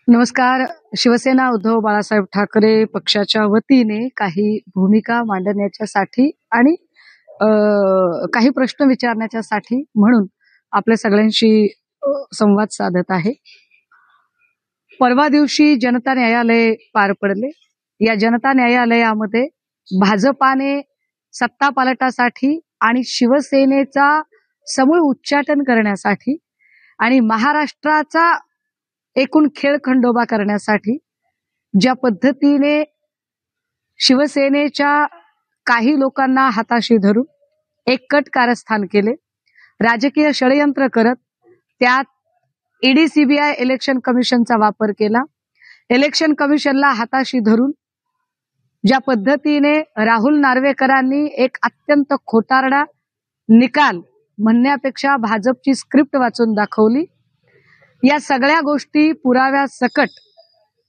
नमस्कार. शिवसेना उद्धव बाळासाहेब ठाकरे पक्षाच्या वतीने काही भूमिका मांडण्याच्यासाठी आणि काही प्रश्न विचारण्याच्यासाठी म्हणून आपल्या सगळ्यांशी संवाद साधत आहे. परवा दिवशी जनता न्यायालय पार पडले. या जनता न्यायालयामध्ये भाजपाने सत्ता पालटासाठी आणि शिवसेनेचा समूळ उच्चाटन करण्यासाठी आणि महाराष्ट्राचा एकूण खेळखंडोबा करण्यासाठी ज्या पद्धतीने शिवसेनेच्या काही लोकांना हाताशी धरून एककट कारस्थान केले, राजकीय षडयंत्र करत त्यात ईडी सीबीआय इलेक्शन कमिशनचा वापर केला, इलेक्शन कमिशनला हाताशी धरून ज्या पद्धतीने राहुल नार्वेकरांनी एक अत्यंत खोटारडा निकाल म्हणण्यापेक्षा भाजपची स्क्रिप्ट वाचून दाखवली, या सगळ्या गोष्टी पुराव्या सकट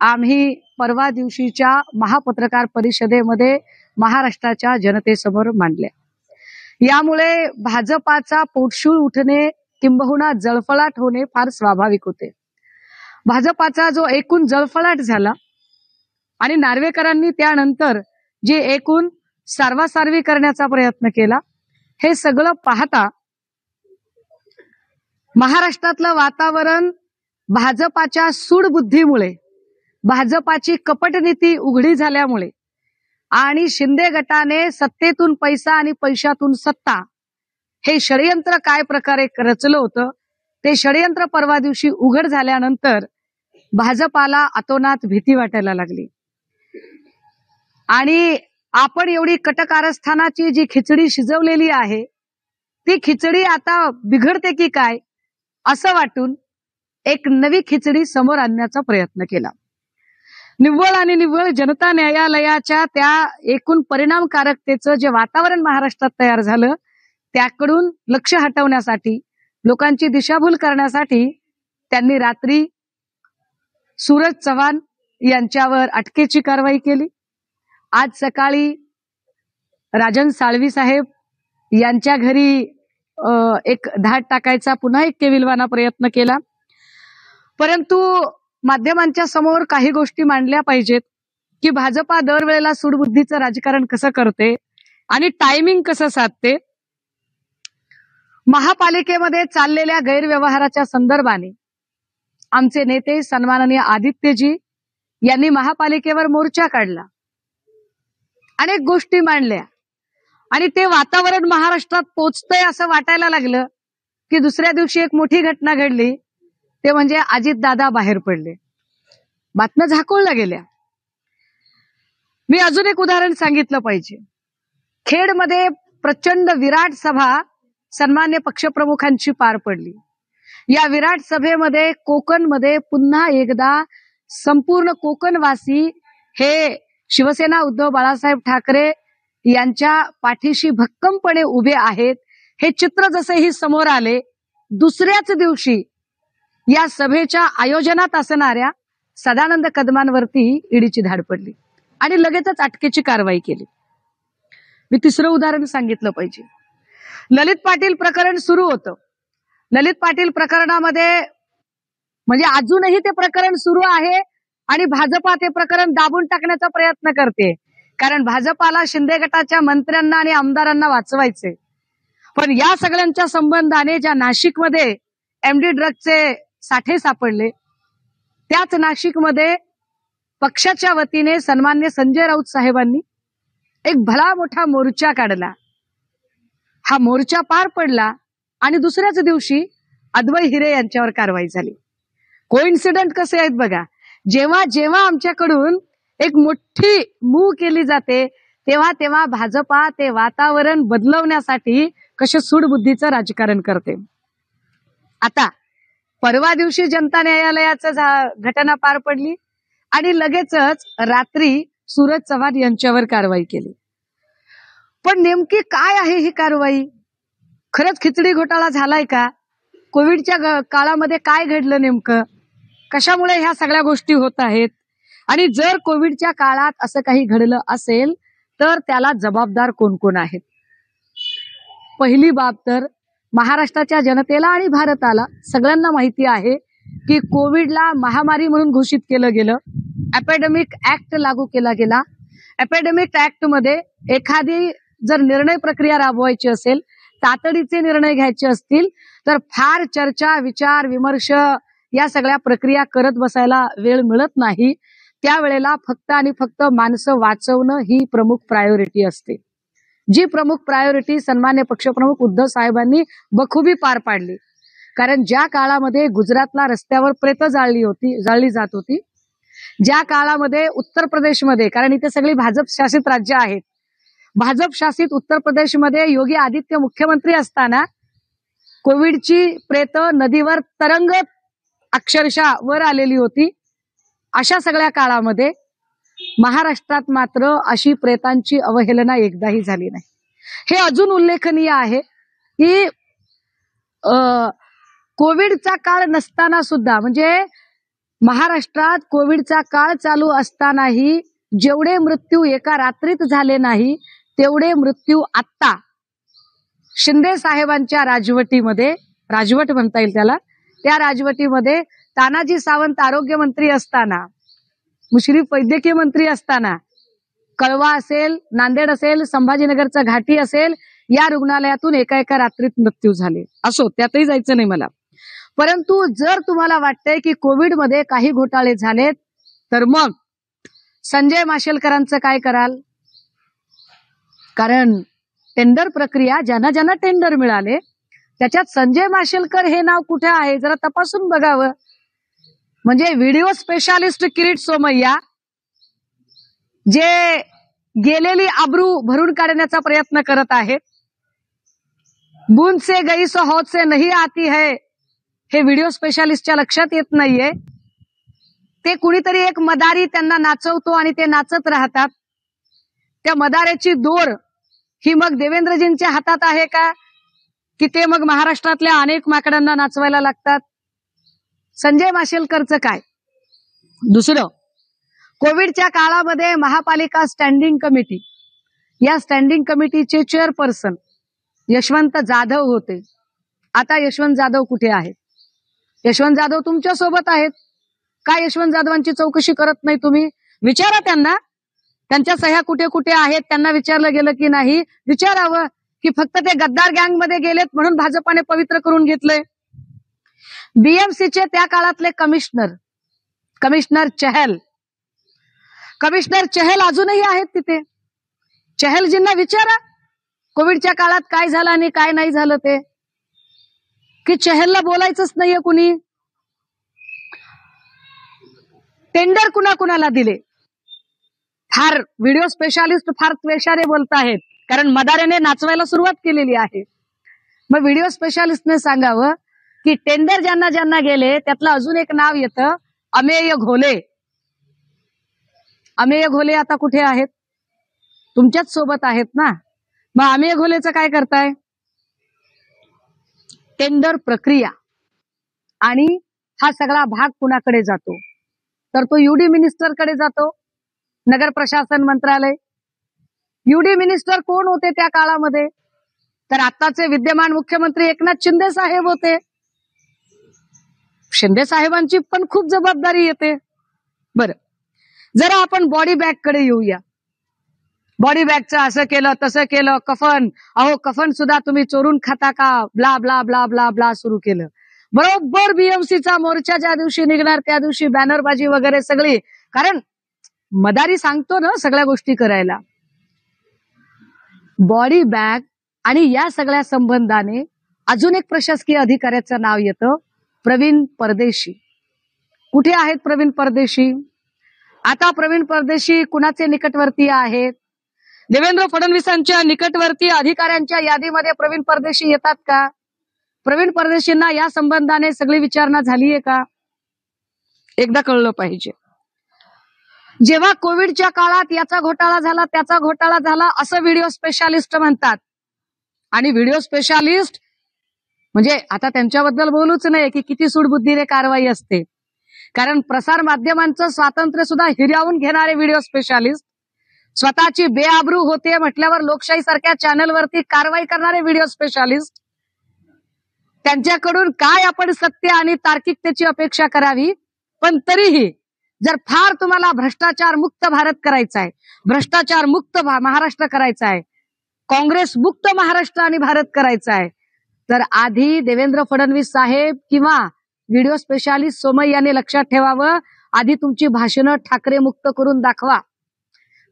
आम्ही परवा दिवशीच्या महापत्रकार परिषदेमध्ये महाराष्ट्राच्या जनतेसमोर मांडल्या. यामुळे भाजपाचा पोटशूळ उठणे किंबहुना जळफळाट होणे फार स्वाभाविक होते. भाजपाचा जो एकूण जळफळाट झाला आणि नार्वेकरांनी त्यानंतर जे एकूण सारवासारवी करण्याचा प्रयत्न केला, हे सगळं पाहता महाराष्ट्रातलं वातावरण भाजपाच्या सूडबुद्धीमुळे, भाजपाची कपटनीती उघडी झाल्यामुळे आणि शिंदे गटाने सत्तेतून पैसा आणि पैशातून सत्ता हे षडयंत्र काय प्रकारे रचलं होतं, ते षडयंत्र परवा दिवशी उघड झाल्यानंतर भाजपाला अतोनात भीती वाटायला लागली. आणि आपण एवढी कटकारस्थानाची जी खिचडी शिजवलेली आहे, ती खिचडी आता बिघडते की काय असं वाटून एक नवी खिचडी समोर आणण्याचा प्रयत्न केला. निव्वळ आणि निव्वळ जनता न्यायालयाच्या त्या एकूण परिणामकारकतेचं जे वातावरण महाराष्ट्रात तयार झालं, त्याकडून लक्ष हटवण्यासाठी, लोकांची दिशाभूल करण्यासाठी त्यांनी रात्री सूरज चव्हाण यांच्यावर अटकेची कारवाई केली. आज सकाळी राजन साळवी साहेब यांच्या घरी एक धाड टाकायचा पुन्हा एक केविलवाना प्रयत्न केला. परंतु माध्यमांच्या समोर काही गोष्टी मांडल्या पाहिजेत की भाजपा दरवेळेला सूडबुद्धीचं राजकारण कसं करते आणि टायमिंग कसं साधते. महापालिकेमध्ये चाललेल्या गैरव्यवहाराच्या संदर्भाने आमचे नेते सन्माननीय आदित्यजी यांनी महापालिकेवर मोर्चा काढला, अनेक गोष्टी मांडल्या आणि ते वातावरण महाराष्ट्रात पोचतंय असं वाटायला लागलं की दुसऱ्या दिवशी एक मोठी घटना घडली, ते म्हणजे अजितदादा बाहेर पडले, बातम्या झाकोळल्या गेल्या. मी अजून एक उदाहरण सांगितलं पाहिजे. खेडमध्ये प्रचंड विराट सभा सन्मान्य पक्षप्रमुखांची पार पडली. या विराट सभेमध्ये कोकणमध्ये पुन्हा एकदा संपूर्ण कोकणवासी हे शिवसेना उद्धव बाळासाहेब ठाकरे यांच्या पाठीशी भक्कमपणे उभे आहेत, हे चित्र जसेही समोर आले, दुसऱ्याच दिवशी या सभेच्या आयोजनात असणाऱ्या सदानंद कदमांवरती ईडीची धाड पडली आणि लगेचच अटकेची कारवाई केली. मी तिसरं उदाहरण सांगितलं पाहिजे. ललित पाटील प्रकरण सुरू होतं. ललित पाटील प्रकरणामध्ये म्हणजे अजूनही ते प्रकरण सुरू आहे आणि भाजपा ते प्रकरण दाबून टाकण्याचा प्रयत्न करते, कारण भाजपाला शिंदे गटाच्या मंत्र्यांना आणि आमदारांना वाचवायचे. पण या सगळ्यांच्या संबंधाने ज्या नाशिकमध्ये एमडी ड्रगचे साठे सापडले, त्याच नाशिकमध्ये पक्षाच्या वतीने सन्मान्य संजय राऊत साहेबांनी एक भला मोठा मोर्चा काढला. हा मोर्चा पार पडला आणि दुसऱ्याच दिवशी अद्वै हिरे यांच्यावर कारवाई झाली. कोइन्सिडंट कसे आहेत बघा. जेव्हा जेव्हा आमच्याकडून एक मोठी मूव केली जाते, तेव्हा तेव्हा भाजपा ते वातावरण बदलवण्यासाठी कसे सूडबुद्धीचं राजकारण करते. आता परवा दिवशी जनता न्यायालयाचं घटना पार पडली आणि लगेचच रात्री सूरज चव्हाण यांच्यावर कारवाई केली. पण नेमकी काय आहे ही कारवाई? खरंच खिचडी घोटाळा झालाय का? कोविडच्या काळामध्ये काय घडलं नेमकं? कशामुळे ह्या सगळ्या गोष्टी होत आहेत? आणि जर कोविडच्या काळात असं काही घडलं असेल, तर त्याला जबाबदार कोण कोण आहेत? पहिली बाब तर महाराष्ट्राच्या जनतेला आणि भारताला सगळ्यांना माहिती आहे की कोविडला महामारी म्हणून घोषित केलं गेलं. एपिडेमिक ऍक्ट लागू केला गेला. एपिडेमिक ऍक्ट मध्ये एखादी जर निर्णय प्रक्रिया राबवायची असेल, तातडीचे निर्णय घ्यायचे असतील, तर फार चर्चा, विचार, विमर्श या सगळ्या प्रक्रिया करत बसायला वेळ मिळत नाही. त्यावेळेला फक्त आणि फक्त माणसं वाचवणं ही प्रमुख प्रायोरिटी असते. जी प्रमुख प्रायोरिटी सन्मान्य पक्षप्रमुख उद्धव साहेबांनी बखुबी पार पाडली. कारण ज्या काळामध्ये गुजरातला रस्त्यावर प्रेतं जाळली जात होती, ज्या काळामध्ये उत्तर प्रदेशमध्ये, कारण इथे सगळी भाजप शासित राज्य आहेत, भाजप शासित उत्तर प्रदेशमध्ये योगी आदित्य मुख्यमंत्री असताना कोविडची प्रेतं नदीवर तरंगत अक्षरशः वर आलेली होती, अशा सगळ्या काळामध्ये महाराष्ट्रात मात्र अशी प्रेतांची अवहेलना एकदाही झाली नाही. हे अजून उल्लेखनीय आहे की कोविडचा काळ नसताना सुद्धा, म्हणजे महाराष्ट्रात कोविडचा काळ चालू असतानाही जेवढे मृत्यू एका रात्रीत झाले नाही, तेवढे मृत्यू आत्ता शिंदे साहेबांच्या राजवटीमध्ये, राजवट म्हणता येईल त्याला, त्या राजवटीमध्ये तानाजी सावंत आरोग्य मंत्री असताना, मुश्रीफ वैद्यकीय मंत्री असताना, कळवा असेल, नांदेड असेल, संभाजीनगरचा घाटी असेल, या रुग्णालयातून एका रात्रीत मृत्यू झाले. असो, त्यातही जायचं नाही मला. परंतु जर तुम्हाला वाटतंय की कोविडमध्ये काही घोटाळे झालेत, तर मग संजय माशेलकरांचं काय कराल? कारण टेंडर प्रक्रिया, ज्यांना ज्यांना टेंडर मिळाले त्याच्यात संजय माशेलकर हे नाव कुठे आहे जरा तपासून बघावं. म्हणजे व्हिडिओ स्पेशालिस्ट किरीट सोमय्या, जे गेलेली आबरू भरून काढण्याचा प्रयत्न करत आहेत, बूंद से गई सो हौद से नहीं आती है, हे व्हिडिओ स्पेशालिस्टच्या लक्षात येत नाहीये. ते कुणीतरी एक मदारी त्यांना नाचवतो आणि ते नाचत राहतात. त्या मदाऱ्याची दोर ही मग देवेंद्रजींच्या हातात आहे का, की ते मग महाराष्ट्रातल्या अनेक माकडांना नाचवायला लागतात? संजय माशेलकरचं काय? दुसरं, कोविडच्या काळामध्ये महापालिका स्टँडिंग कमिटी, या स्टँडिंग कमिटीचे चेअरपर्सन यशवंत जाधव होते. आता यशवंत जाधव कुठे आहेत? यशवंत जाधव तुमच्या सोबत आहेत का? यशवंत जाधवांची चौकशी करत नाही तुम्ही? विचारा त्यांना, त्यांच्या सह्या कुठे कुठे आहेत, त्यांना विचारलं गेलं की नाही? विचारावं की फक्त ते गद्दार गँग मध्ये गेलेत म्हणून भाजपाने पवित्र करून घेतलंय. बीएमसीचे त्या काळातले कमिशनर चहल अजूनही आहेत तिथे. चहलजींना विचारा कोविडच्या काळात काय झालं आणि काय नाही झालं ते, की चहलला बोलायचंच नाहीये कुणी. टेंडर कुणाकुणाला दिले? फार व्हिडिओ स्पेशालिस्ट फार त्वेषाने बोलतायत, कारण मदाऱ्याने नाचवायला सुरुवात केलेली आहे. मग व्हिडिओ स्पेशालिस्टने सांगावं की टेंडर ज्यांना ज्यांना गेले त्यातलं अजून एक नाव येतं, अमेय घोले. अमेय घोले आता कुठे आहेत? तुमच्याच सोबत आहेत ना. मग अमेय घोलेचं काय करताय? टेंडर प्रक्रिया आणि हा सगळा भाग कुणाकडे जातो? तर तो यूडी मिनिस्टरकडे जातो, नगर प्रशासन मंत्रालय. यूडी मिनिस्टर कोण होते त्या काळामध्ये? तर आताचे विद्यमान मुख्यमंत्री एकनाथ शिंदे साहेब होते. शिंदे साहेबांची पण खूप जबाबदारी येते. बरं, जरा आपण बॉडी बॅग कडे येऊया. बॉडी बॅगचं असं केलं तसं केलं, कफन, अहो कफन सुद्धा तुम्ही चोरून खाता का, blah blah blah blah blah सुरू केलं. बरोबर बीएमसीचा मोर्चा ज्या दिवशी निघणार त्या दिवशी बॅनरबाजी वगैरे सगळी, कारण मदारी सांगतो ना सगळ्या गोष्टी करायला. बॉडी बॅग आणि या सगळ्या संबंधाने अजून एक प्रशासकीय अधिकाऱ्याचं नाव येतं, प्रवीण परदेशी. कुठे आहेत प्रवीण परदेशी? आता प्रवीण परदेशी कुणाचे निकटवर्तीय आहेत? देवेंद्र फडणवीसांच्या निकटवर्तीय अधिकाऱ्यांच्या यादीमध्ये प्रवीण परदेशी येतात का? प्रवीण परदेशींना या संबंधाने सगळी विचारणा झालीये का? एकदा कळलं पाहिजे. जेव्हा कोविडच्या काळात याचा घोटाळा झाला त्याचा घोटाळा झाला असं व्हिडिओ स्पेशालिस्ट म्हणतात, आणि व्हिडिओ स्पेशालिस्ट म्हणजे आता त्यांच्याबद्दल बोलूच नाही की किती सूडबुद्धीने कारवाई असते, कारण प्रसार माध्यमांचं स्वातंत्र्य सुद्धा हिरावून घेणारे व्हिडिओ स्पेशालिस्ट, स्वतःची बेआबरू होते म्हटल्यावर लोकशाही सारख्या चॅनलवरती कारवाई करणारे व्हिडिओ स्पेशालिस्ट, त्यांच्याकडून काय आपण सत्य आणि तार्किकतेची अपेक्षा करावी. पण तरीही जर फार तुम्हाला भ्रष्टाचार मुक्त भारत करायचा आहे, भ्रष्टाचार मुक्त महाराष्ट्र करायचा आहे, काँग्रेस मुक्त महाराष्ट्र आणि भारत करायचा आहे, तर आधी देवेंद्र फडणवीस साहेब किंवा व्हिडिओ स्पेशालिस्ट सोमय्या यांनी लक्षात ठेवावं, आधी तुमची भाषणं ठाकरे मुक्त करून दाखवा.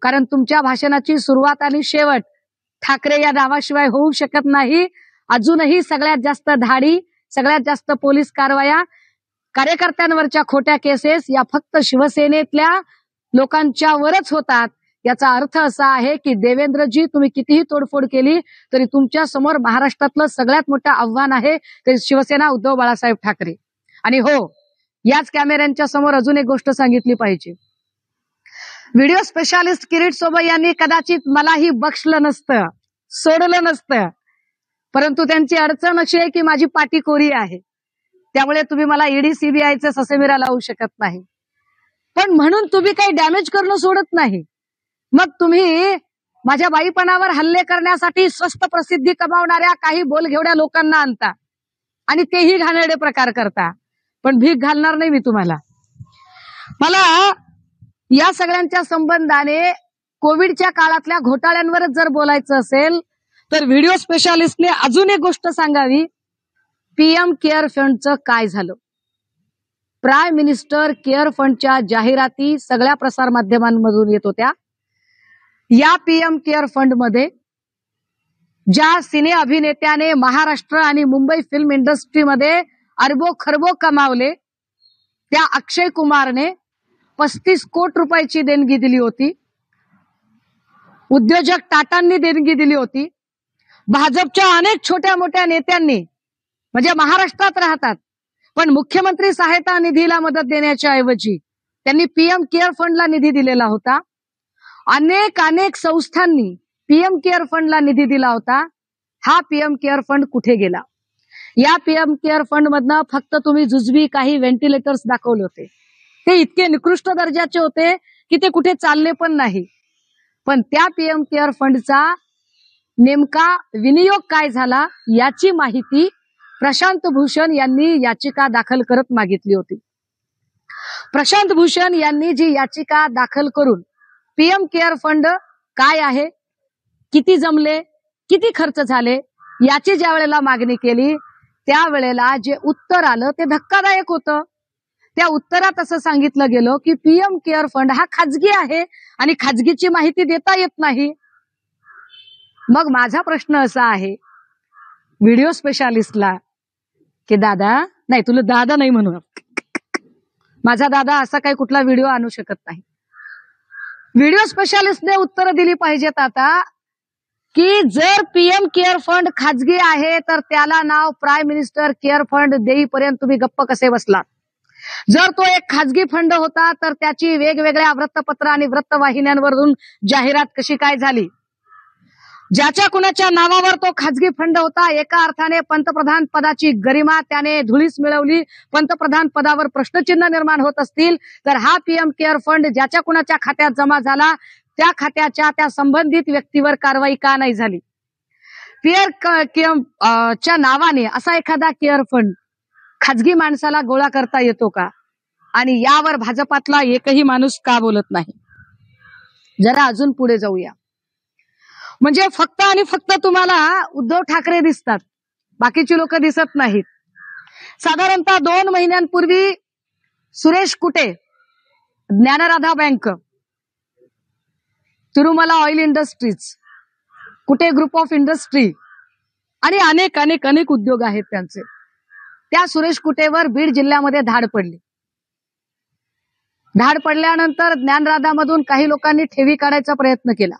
कारण तुमच्या भाषणाची सुरुवात आणि शेवट ठाकरे या नावाशिवाय होऊ शकत नाही. अजूनही सगळ्यात जास्त धाडी, सगळ्यात जास्त पोलीस कारवाया, कार्यकर्त्यांवरच्या खोट्या केसेस या फक्त शिवसेनेतल्या लोकांच्यावरच होतात. याचा अर्थ असा आहे की देवेंद्रजी, तुम्ही कितीही तोडफोड केली तरी तुमच्या समोर महाराष्ट्रातलं सगळ्यात मोठं आव्हान आहे ते शिवसेना उद्धव बाळासाहेब ठाकरे. आणि हो, याच कॅमेऱ्यांच्या समोर अजून एक गोष्ट सांगितली पाहिजे. व्हिडिओ स्पेशालिस्ट किरीट सोमय्या यांनी कदाचित मलाही बक्षलं नसतं, सोडलं नसतं, परंतु त्यांची अडचण अशी आहे की माझी पाटी कोरी आहे. त्यामुळे तुम्ही मला ईडी सीबीआयचे ससेमिरा लावू शकत नाही. पण म्हणून तुम्ही काही डॅमेज करणं सोडत नाही. मग तुम्ही माझ्या बाईपणावर हल्ले करण्यासाठी स्वस्त प्रसिद्धी कमावणाऱ्या काही बोलघेवड्या लोकांना आणता आणि तेही घाणेरडे प्रकार करता. पण भीक घालणार नाही मी तुम्हाला. मला या सगळ्यांच्या संबंधाने कोविडच्या काळातल्या घोटाळ्यांवरच जर बोलायचं असेल तर व्हिडिओ स्पेशालिस्टने अजून एक गोष्ट सांगावी. पीएम केअर फंडचं काय झालं? प्राईम मिनिस्टर केअर फंडच्या जाहिराती सगळ्या प्रसार माध्यमांमधून येत होत्या. या पीएम केअर फंड मध्ये ज्या सिने अभिनेत्याने महाराष्ट्र आणि मुंबई फिल्म इंडस्ट्रीमध्ये अरबो खरबो कमावले, त्या अक्षय कुमारने 35 कोटी रुपयाची देणगी दिली होती. उद्योजक टाटांनी देणगी दिली होती. भाजपच्या अनेक छोट्या मोठ्या नेत्यांनी, म्हणजे महाराष्ट्रात राहतात पण मुख्यमंत्री सहायता निधीला मदत देण्याच्या ऐवजी त्यांनी पीएम केअर फंडला निधी दिलेला होता. अनेक संस्थांनी पीएम केअर फंडला निधी दिला होता. हा पीएम केअर फंड कुठे गेला? या पीएम केअर फंड मधनं फक्त तुम्ही जुजबी काही व्हेंटिलेटर्स दाखवले होते. ते इतके निकृष्ट दर्जाचे होते की ते कुठे चालले पण नाही. पण त्या पीएम केअर फंडचा नेमका विनियोग काय झाला याची माहिती प्रशांत भूषण यांनी याचिका दाखल करत मागितली होती. प्रशांत भूषण यांनी जी याचिका दाखल करून पीएम केअर फंड काय आहे, किती जमले, किती खर्च झाले याची ज्या वेळेला मागणी केली त्यावेळेला जे उत्तर आलं ते धक्कादायक होतं. त्या उत्तरात असं सांगितलं गेलं की पीएम केअर फंड हा खाजगी आहे आणि खाजगीची माहिती देता येत नाही. मग माझा प्रश्न असा आहे व्हिडिओ स्पेशालिस्टला की दादा, नाही तुला दादा नाही म्हणू, माझा दादा असा काही कुठला व्हिडिओ आणू शकत नाही. व्हिडिओ स्पेशालिस्टने उत्तर दिली पाहिजेत आता की जर पीएम केअर फंड खाजगी आहे तर त्याला नाव प्राईम मिनिस्टर केअर फंड देईपर्यंत तुम्ही गप्प कसे बसलात? जर तो एक खाजगी फंड होता तर त्याची वेगवेगळ्या वृत्तपत्र आणि वृत्तवाहिन्यांवरून जाहिरात कशी काय झाली? ज्याच्या कुणाच्या नावावर तो खाजगी फंड होता, एका अर्थाने पंतप्रधान पदाची गरिमा त्याने धुळीस मिळवली, पंतप्रधान पदावर प्रश्नचिन्ह निर्माण होत असतील तर हा पीएम केअर फंड ज्याच्या कुणाच्या खात्यात जमा झाला त्या खात्याच्या त्या संबंधित व्यक्तीवर कारवाई का नाही झाली? च्या नावाने असा एखादा केअर फंड खाजगी माणसाला गोळा करता येतो का? आणि यावर भाजपातला एकही माणूस का बोलत नाही? जरा अजून पुढे जाऊया. म्हणजे फक्त आणि फक्त तुम्हाला उद्धव ठाकरे दिसतात, बाकीची लोक दिसत नाहीत. साधारणतः 2 महिन्यांपूर्वी Suresh Kute, Dnyanradha bank, Tirumala oil industries, Kute group of industry आणि अनेक उद्योग आहेत त्यांचे, त्या सुरेश कुटेवर बीड जिल्ह्यामध्ये धाड पडली. धाड पडल्यानंतर ज्ञानराधामधून काही लोकांनी ठेवी काढायचा प्रयत्न केला.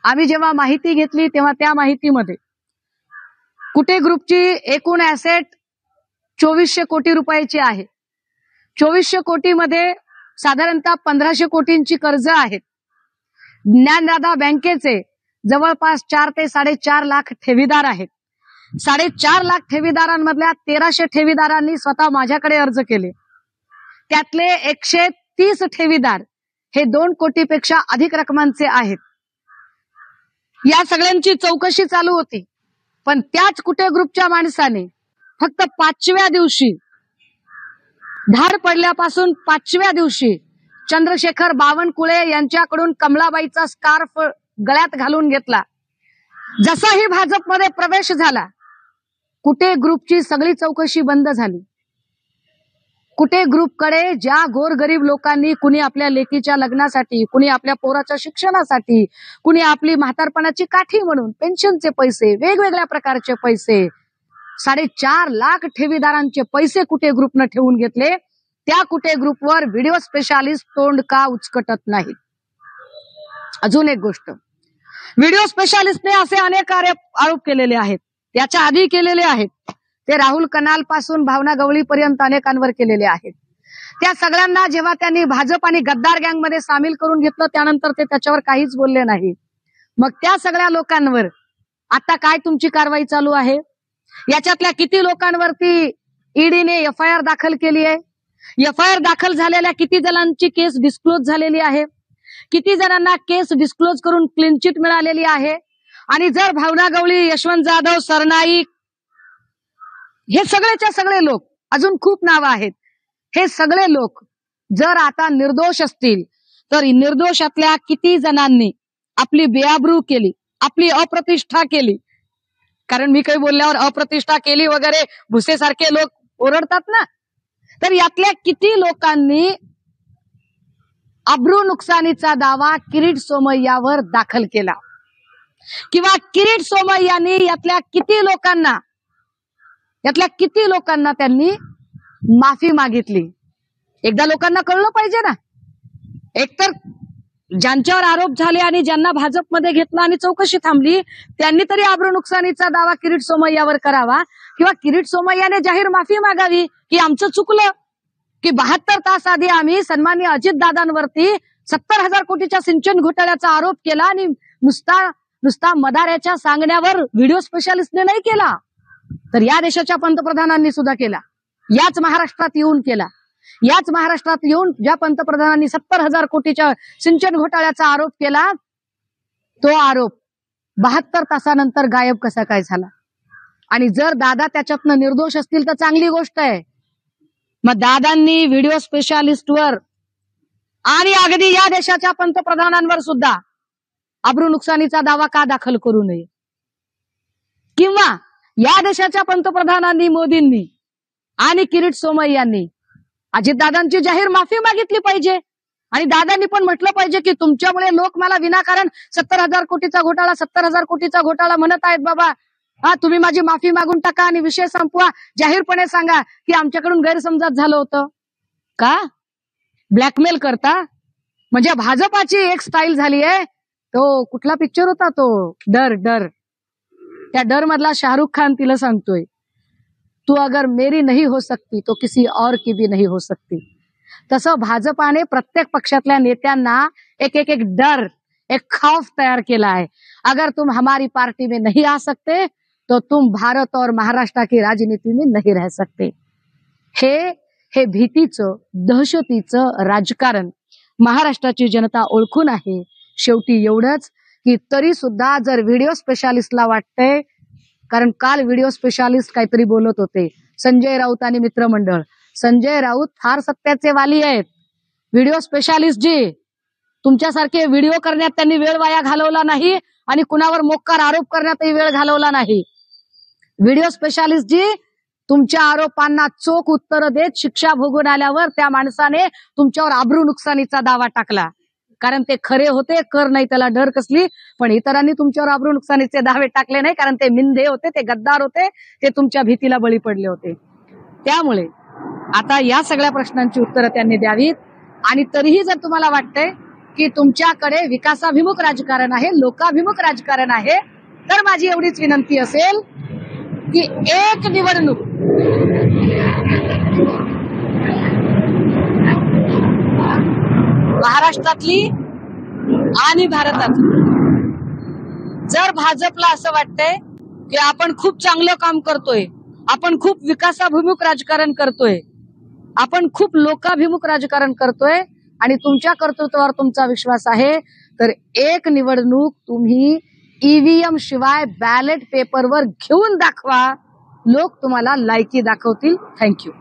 आम्ही जेव्हा माहिती घेतली तेव्हा त्या माहितीमध्ये कुटे ग्रुपची एकूण ऍसेट 2400 कोटी रुपयाची आहे. 2400 कोटीमध्ये साधारणतः 1500 कोटींची कर्ज आहेत. ज्ञानराधा बँकेचे जवळपास 4 ते 4.5 लाख ठेवीदार आहेत. 4.5 लाख ठेवीदारांमधल्या 1300 ठेवीदारांनी स्वतः माझ्याकडे अर्ज केले. त्यातले 130 ठेवीदार हे 2 कोटीपेक्षा अधिक रकमांचे आहेत. या सगळ्यांची चौकशी चालू होती. पण त्याच कुटे ग्रुपच्या माणसाने फक्त 5व्या दिवशी, धाड पडल्यापासून 5व्या दिवशी चंद्रशेखर बावनकुळे यांच्याकडून कमलाबाईचा स्कार्फ गळ्यात घालून घेतला. जसाही भाजपमध्ये प्रवेश झाला, कुठे ग्रुपची सगळी चौकशी बंद झाली. कुठे ग्रुपकडे ज्या गोरगरीब लोकांनी, कुणी आपल्या लेकीच्या लग्नासाठी, कुणी आपल्या पोराच्या शिक्षणासाठी, कुणी आपली म्हातारपणाची काठी म्हणून पेन्शनचे पैसे, वेगवेगळ्या प्रकारचे पैसे, 4.5 लाख ठेवीदारांचे पैसे कुठे ग्रुपनं ठेवून घेतले, त्या कुठे ग्रुपवर व्हिडिओ स्पेशालिस्ट तोंड का उचकटत नाहीत. अजून एक गोष्ट, व्हिडिओ स्पेशालिस्टने असे अनेक आरोप केलेले आहेत, त्याच्या आधी केलेले आहेत. ते राहुल कनाल पासून भावना गवळी पर्यंत अनेकांवर केलेले आहेत. त्या सगळ्यांना जेव्हा त्यांनी भाजप आणि गद्दार गँगमध्ये सामील करून घेतलं, त्यानंतर ते त्याच्यावर काहीच बोलले नाही. मग त्या सगळ्या लोकांवर आता काय तुमची कारवाई चालू आहे? याच्यातल्या किती लोकांवरती ईडीने एफआयआर दाखल केली आहे? एफआयआर दाखल झालेल्या किती जणांची केस डिस्क्लोज झालेली आहे? किती जणांना केस डिस्क्लोज करून क्लीन चिट मिळालेली आहे? आणि जर भावना गवळी, यशवंत जाधव, सरनाईक, हे सगळेच्या सगळे लोक, अजून खूप नावं आहेत, हे सगळे लोक जर आता निर्दोष असतील, तर निर्दोषातल्या किती जणांनी आपली बेआबरू केली, आपली अप्रतिष्ठा केली? कारण मी काही बोलल्यावर अप्रतिष्ठा केली वगैरे भुसेसारखे लोक ओरडतात ना, तर यातल्या किती लोकांनी अब्रू नुकसानीचा दावा किरीट सोमय्यावर दाखल केला? किंवा किरीट सोमय्यानी यातल्या किती लोकांना त्यांनी माफी मागितली? एकदा लोकांना कळलं पाहिजे ना. एकतर ज्यांच्यावर आरोप झाले आणि ज्यांना भाजपमध्ये घेतलं आणि चौकशी थांबली, त्यांनी तरी अब्रू नुकसानीचा दावा किरीट सोमय्यावर करावा, किंवा किरीट सोमय्याने जाहीर माफी मागावी की आमचं चुकलं, की 72 तास आधी आम्ही सन्माननीय अजितदादांवरती 70,000 कोटीच्या सिंचन घोटाळ्याचा आरोप केला आणि नुसता मदाऱ्याच्या सांगण्यावर व्हिडिओ स्पेशालिस्टने नाही केला, तर या देशाच्या पंतप्रधानांनी सुद्धा केला. याच महाराष्ट्रात येऊन केला. याच महाराष्ट्रात येऊन ज्या पंतप्रधानांनी 70,000 कोटीच्या सिंचन घोटाळ्याचा आरोप केला, तो आरोप 72 तासानंतर गायब कसा काय झाला? आणि जर दादा त्याच्यातनं निर्दोष असतील तर चांगली गोष्ट आहे. मग दादांनी व्हिडिओ स्पेशालिस्टवर आणि अगदी या देशाच्या पंतप्रधानांवर सुद्धा अब्रू नुकसानीचा दावा का दाखल करू नये? किंवा या देशाच्या पंतप्रधानांनी, मोदींनी आणि किरीट सोमय्यांनी अजितदादांची जाहीर माफी मागितली पाहिजे, आणि दादांनी पण म्हटलं पाहिजे की तुमच्यामुळे लोक मला विनाकारण 70,000 कोटीचा घोटाळा म्हणत आहेत बाबा. तुम्ही माझी माफी मागून टाका आणि विषय संपवा. जाहीरपणे सांगा की आमच्याकडून गैरसमजात झालं होतं. का ब्लॅकमेल करता? म्हणजे भाजपाची एक स्टाईल झाली आहे. तो कुठला पिक्चर होता तो, डर, त्या डर मधला शाहरुख खान तिला सांगतोय, तू अगर मेरी नहीं हो सकती तो किसी और की भी नहीं हो सकती. तसं भाजपाने प्रत्येक पक्षातल्या नेत्यांना एक डर, एक खौफ तयार केला आहे. अगर तुम हमारी पार्टी में नहीं आ सकते तो तुम भारत और महाराष्ट्र की राजनीति में नहीं रह सकते. हे भीतीचं, दहशतीचं राजकारण महाराष्ट्राची जनता ओळखून आहे. शेवटी एवढंच की तरी सुद्धा जर व्हिडिओ स्पेशालिस्टला वाटतंय, कारण काल व्हिडिओ स्पेशालिस्ट काहीतरी बोलत होते, संजय राऊत आणि मित्रमंडळ. संजय राऊत फार सत्याचे वाली आहेत. व्हिडिओ स्पेशालिस्ट जी, तुमच्यासारखे व्हिडिओ करण्यात त्यांनी वेळ वाया घालवला नाही आणि कुणावर मोक्कार आरोप करण्यातही वेळ घालवला नाही. व्हिडिओ स्पेशालिस्ट जी तुमच्या आरोपांना चोख उत्तर देत शिक्षा भोगून आल्यावर त्या माणसाने तुमच्यावर अब्रू नुकसानीचा दावा टाकला, कारण ते खरे होते. कर नाही त्याला डर कसली. पण इतरांनी तुमच्यावर अब्रू नुकसानीचे दावे टाकले नाही, कारण ते मिंधे होते, ते गद्दार होते, ते तुमच्या भीतीला बळी पडले होते. त्यामुळे आता या सगळ्या प्रश्नांची उत्तरं त्यांनी द्यावीत. आणि तरीही जर तुम्हाला वाटतंय की तुमच्याकडे विकासाभिमुख राजकारण आहे, लोकाभिमुख राजकारण आहे, तर माझी एवढीच विनंती असेल की एक निवडणूक महाराष्ट्रातली आणि भारतातली, जर भाजपला असं वाटतंय की आपण खूप चांगलं काम करतोय, आपण खूप विकासाभिमुख राजकारण करतोय, आपण खूप लोकाभिमुख राजकारण करतोय आणि तुमच्या कर्तृत्वावर तुमचा विश्वास आहे, तर एक निवडणूक तुम्ही ईव्हीएम शिवाय बॅलेट पेपरवर घेऊन दाखवा. लोक तुम्हाला लायकी दाखवतील. थँक्यू.